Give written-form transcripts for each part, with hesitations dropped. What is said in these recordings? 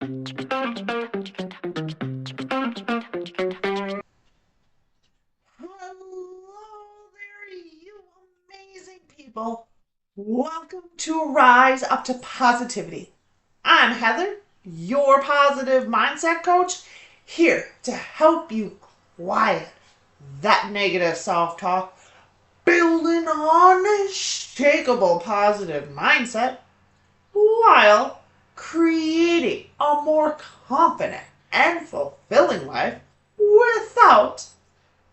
Hello there, you amazing people. Welcome to Rise Up to Positivity. I'm Heather, your positive mindset coach, here to help you quiet that negative self talk, build an unshakable positive mindset while creating a more confident and fulfilling life without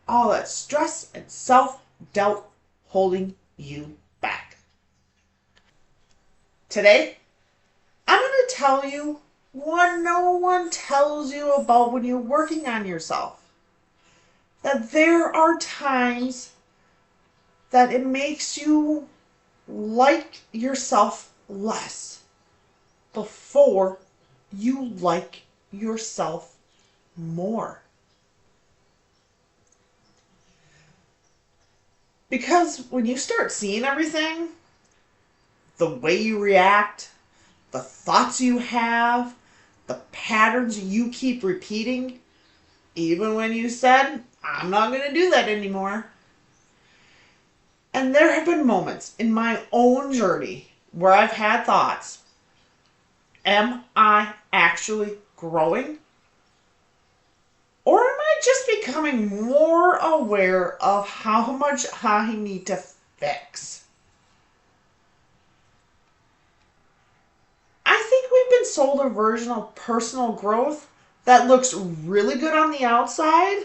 all that stress and self-doubt holding you back. Today, I'm going to tell you what no one tells you about when you're working on yourself. That there are times that it makes you like yourself less before you like yourself more. Because when you start seeing everything, the way you react, the thoughts you have, the patterns you keep repeating, even when you said, I'm not going to do that anymore. And there have been moments in my own journey where I've had thoughts, am I actually growing? Or am I just becoming more aware of how much I need to fix? I think we've been sold a version of personal growth that looks really good on the outside,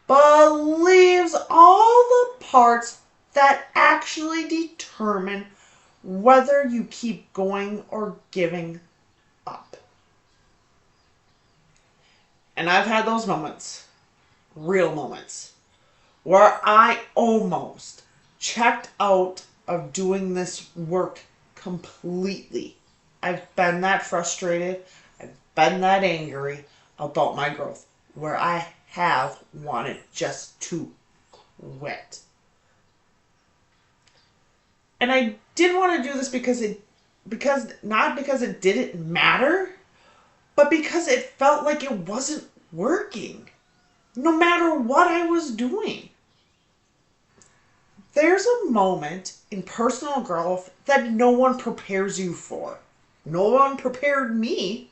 but leaves all the parts that actually determine whether you keep going or giving up. And I've had those moments, real moments, where I almost checked out of doing this work completely. I've been that frustrated, I've been that angry about my growth, where I have wanted just to quit. And I didn't want to do this not because it didn't matter, but because it felt like it wasn't working, no matter what I was doing. There's a moment in personal growth that no one prepares you for. No one prepared me.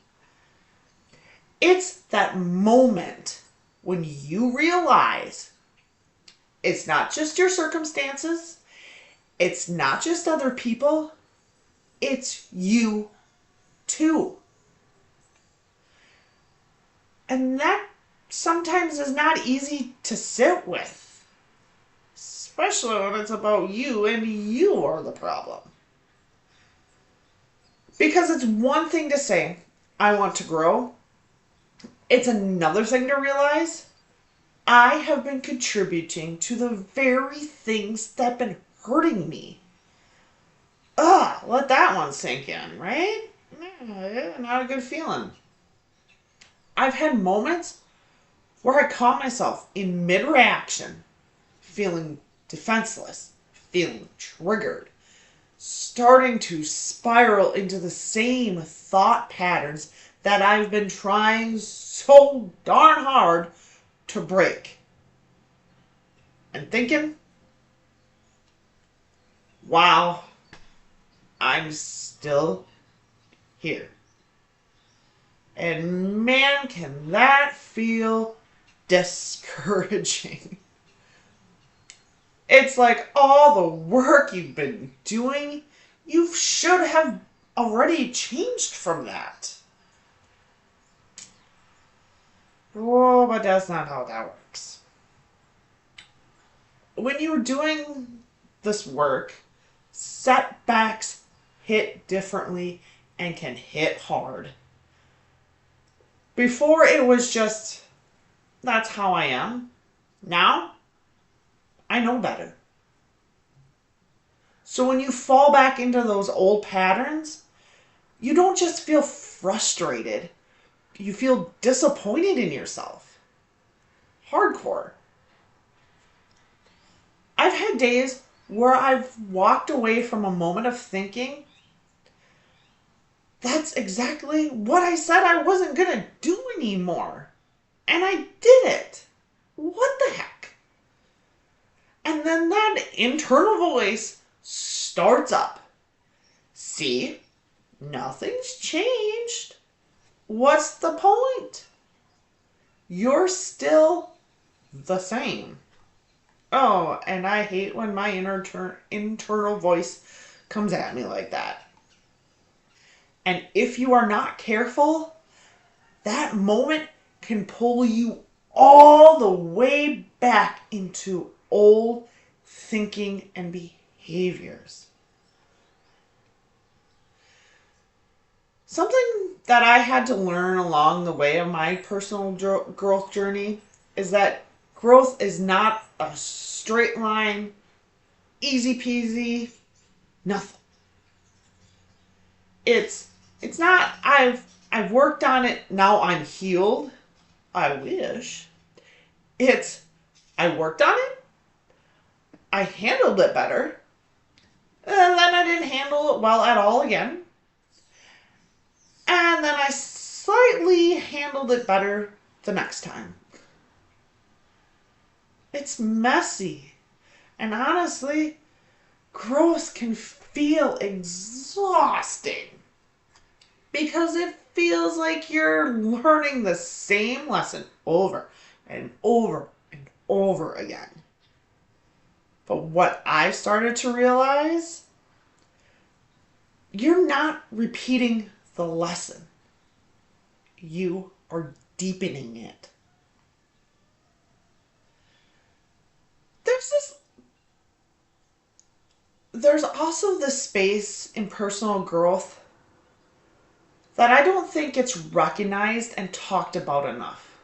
It's that moment when you realize it's not just your circumstances, it's not just other people, it's you too. And that sometimes is not easy to sit with, especially when it's about you and you are the problem. Because it's one thing to say, I want to grow. It's another thing to realize I have been contributing to the very things that have been hurting me. Let that one sink in, right? Not a good feeling. I've had moments where I caught myself in mid-reaction, feeling defenseless, feeling triggered, starting to spiral into the same thought patterns that I've been trying so darn hard to break. And thinking, wow, I'm still here. And man, can that feel discouraging. It's like all the work you've been doing, you should have already changed from that. Oh, but that's not how that works. When you're doing this work, setbacks hit differently and can hit hard. Before it was just, that's how I am. Now, I know better. So when you fall back into those old patterns, you don't just feel frustrated. You feel disappointed in yourself. Hardcore. I've had days where I've walked away from a moment of thinking, That's exactly what I said I wasn't going to do anymore. And I did it. What the heck? And then that internal voice starts up. See, nothing's changed. What's the point? You're still the same. Oh, and I hate when my internal voice comes at me like that. And if you are not careful, that moment can pull you all the way back into old thinking and behaviors. Something that I had to learn along the way of my personal growth journey is that growth is not a straight line, easy peasy, nothing. It's not I've worked on it, now I'm healed. I wish. It's I worked on it, I handled it better, and then I didn't handle it well at all again. And then I slightly handled it better the next time. It's messy. And honestly, growth can feel exhausting because it feels like you're learning the same lesson over and over and over again. But what I've started to realize, you're not repeating the lesson. You are deepening it. There's also this space in personal growth that I don't think gets recognized and talked about enough.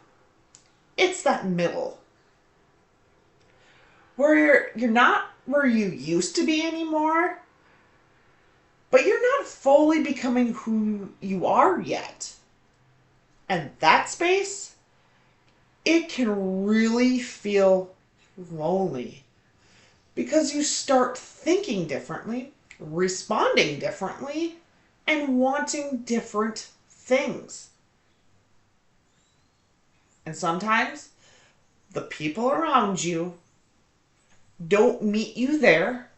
It's that middle where you're not where you used to be anymore, but you're not fully becoming who you are yet. And that space, it can really feel lonely because you start thinking differently, responding differently, and wanting different things. And sometimes the people around you don't meet you there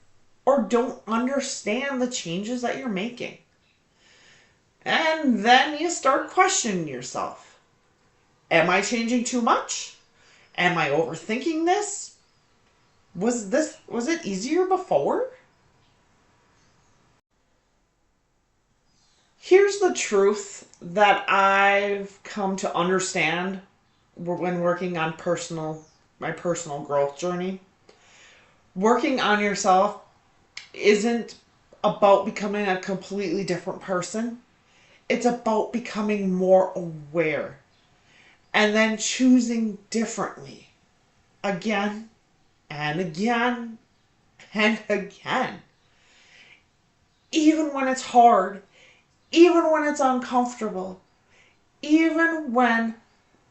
or don't understand the changes that you're making. And then you start questioning yourself. Am I changing too much? Am I overthinking this? Was it easier before? Here's the truth that I've come to understand when working on my personal growth journey. Working on yourself isn't about becoming a completely different person. It's about becoming more aware and then choosing differently again and again and again. Even when it's hard, even when it's uncomfortable, even when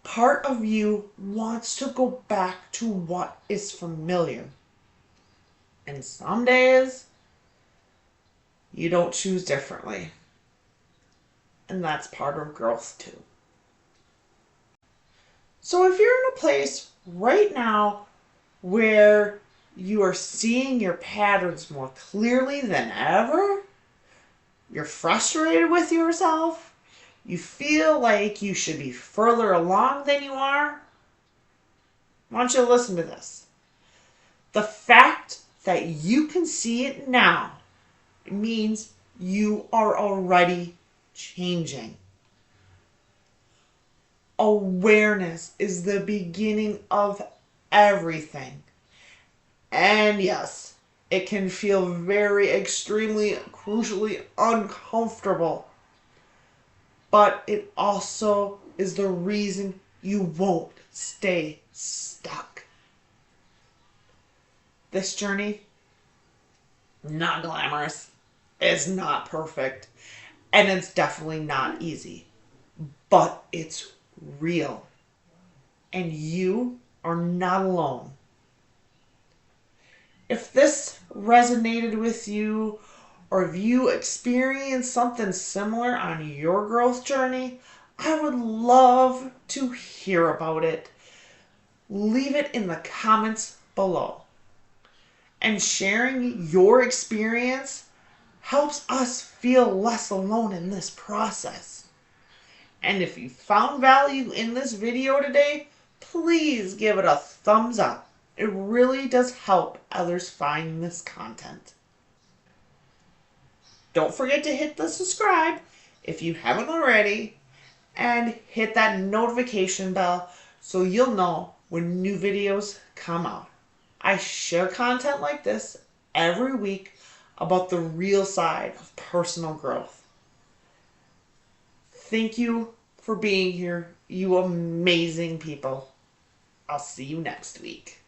part of you wants to go back to what is familiar. And some days, you don't choose differently. And that's part of growth too. So if you're in a place right now where you are seeing your patterns more clearly than ever, you're frustrated with yourself, you feel like you should be further along than you are, I want you to listen to this. The fact that you can see it now means you are already changing. Awareness is the beginning of everything. And yes, it can feel very extremely, crucially uncomfortable. But it also is the reason you won't stay stuck. This journey, not glamorous, it's not perfect, and it's definitely not easy. But it's real. And you are not alone. If this resonated with you, or if you experience something similar on your growth journey, I would love to hear about it. Leave it in the comments below. And sharing your experience helps us feel less alone in this process. And if you found value in this video today, please give it a thumbs up. It really does help others find this content. Don't forget to hit the subscribe if you haven't already, and hit that notification bell so you'll know when new videos come out. I share content like this every week about the real side of personal growth. Thank you for being here, you amazing people. I'll see you next week.